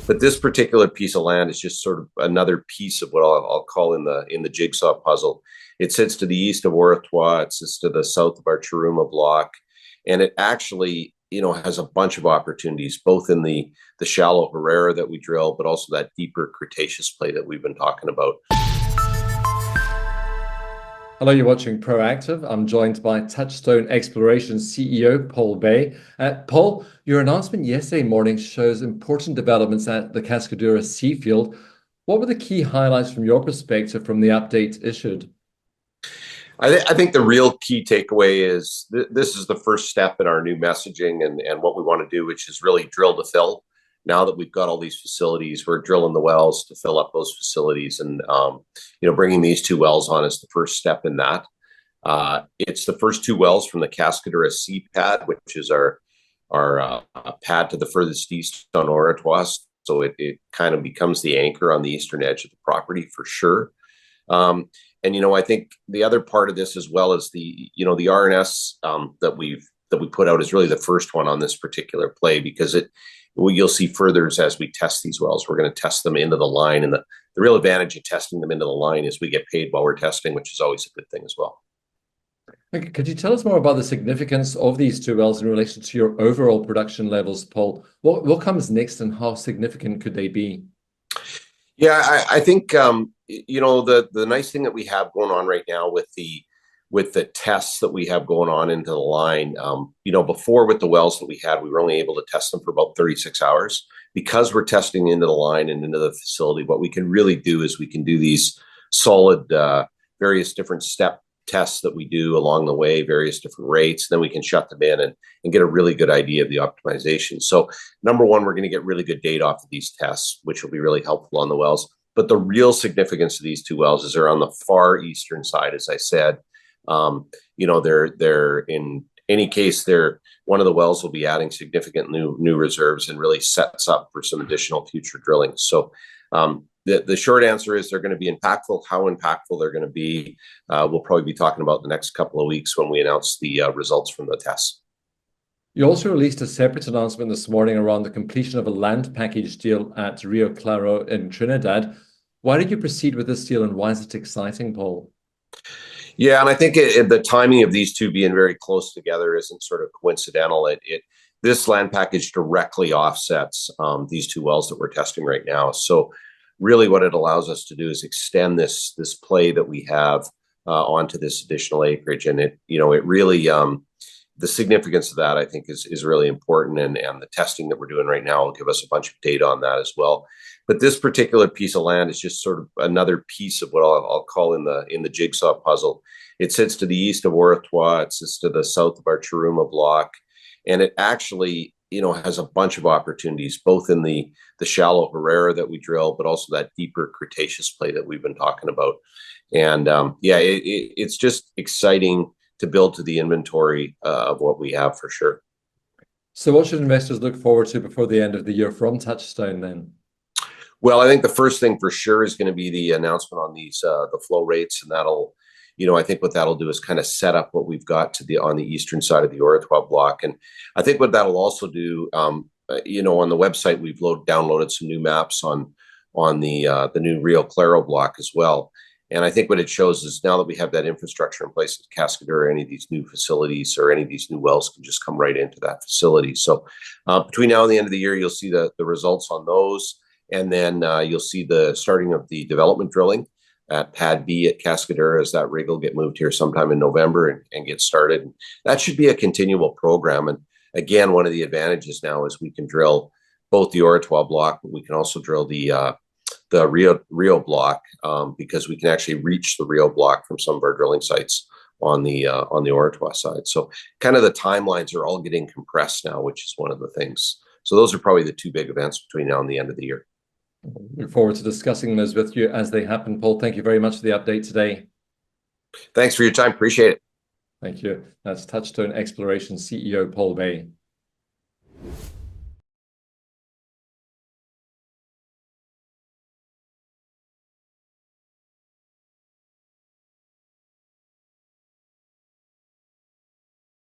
But this particular piece of land is just sort of another piece of what I'll call in the jigsaw puzzle. It sits to the east of Ortoire. It sits to the south of our Chiruma block, and it actually, has a bunch of opportunities, both in the shallow Herrera that we drill, but also that deeper Cretaceous play that we've been talking about. Hello, you're watching Proactive. I'm joined by Touchstone Exploration CEO, Paul Baay. Paul, your announcement yesterday morning shows important developments at the Cascadura C field. What were the key highlights from your perspective from the update issued? I think the real key takeaway is this is the first step in our new messaging and what we want to do, which is really drill to fill. Now that we've got all these facilities, we're drilling the wells to fill up those facilities, and bringing these two wells on is the first step in that. It's the first two wells from the Cascadura C pad, which is our pad to the furthest east on Ortoire. So it kind of becomes the anchor on the eastern edge of the property for sure. I think the other part of this, as well as the RNS that we put out, is really the first one on this particular play, because you'll see furthers as we test these wells. We're going to test them into the line, and the real advantage of testing them into the line is we get paid while we're testing, which is always a good thing as well. Could you tell us more about the significance of these two wells in relation to your overall production levels, Paul? What comes next, and how significant could they be? Yeah, I think the nice thing that we have going on right now with the tests that we have going on into the line, before with the wells that we had, we were only able to test them for about 36 hours. Because we're testing into the line and into the facility, what we can really do is we can do these solid, various different step tests that we do along the way, various different rates, and then we can shut them in and get a really good idea of the optimization. So number one, we're going to get really good data off of these tests, which will be really helpful on the wells. But the real significance of these two wells is they're on the far eastern side, as I said. They're in any case, one of the wells will be adding significant new reserves and really sets up for some additional future drilling. So the short answer is they're going to be impactful. How impactful they're going to be, we'll probably be talking about the next couple of weeks when we announce the results from the tests. You also released a separate announcement this morning around the completion of a land package deal at Rio Claro in Trinidad. Why did you proceed with this deal, and why is it exciting, Paul? Yeah, and I think the timing of these two being very close together isn't sort of coincidental. This land package directly offsets these two wells that we're testing right now. So really what it allows us to do is extend this play that we have onto this additional acreage. And it really, the significance of that, I think, is really important. And the testing that we're doing right now will give us a bunch of data on that as well. But this particular piece of land is just sort of another piece of what I'll call in the jigsaw puzzle. It sits to the east of Ortoire. It sits to the south of our Chiruma block, and it actually has a bunch of opportunities, both in the shallow Herrera that we drill, but also that deeper Cretaceous play that we've been talking about. And it's just exciting to build to the inventory of what we have for sure. So what should investors look forward to before the end of the year from Touchstone then? Well, I think the first thing for sure is going to be the announcement on these the flow rates, and that'll, I think what that'll do is kind of set up what we've got on the eastern side of the Ortoire block. And I think what that'll also do, on the website, we've downloaded some new maps on the new Rio Claro block as well. And I think what it shows is now that we have that infrastructure in place at Cascadura, any of these new facilities or any of these new wells can just come right into that facility. So between now and the end of the year, you'll see the results on those. And then you'll see the starting of the development drilling at Pad B at Cascadura, as that rig will get moved here sometime in November and get started. And that should be a continual program. And again, one of the advantages now is we can drill both the Ortoire block, but we can also drill the Rio block, because we can actually reach the Rio block from some of our drilling sites on the Ortoire side. So kind of the timelines are all getting compressed now, which is one of the things. So those are probably the two big events between now and the end of the year. Look forward to discussing those with you as they happen, Paul. Thank you very much for the update today. Thanks for your time. Appreciate it. Thank you. That's Touchstone Exploration CEO, Paul Baay.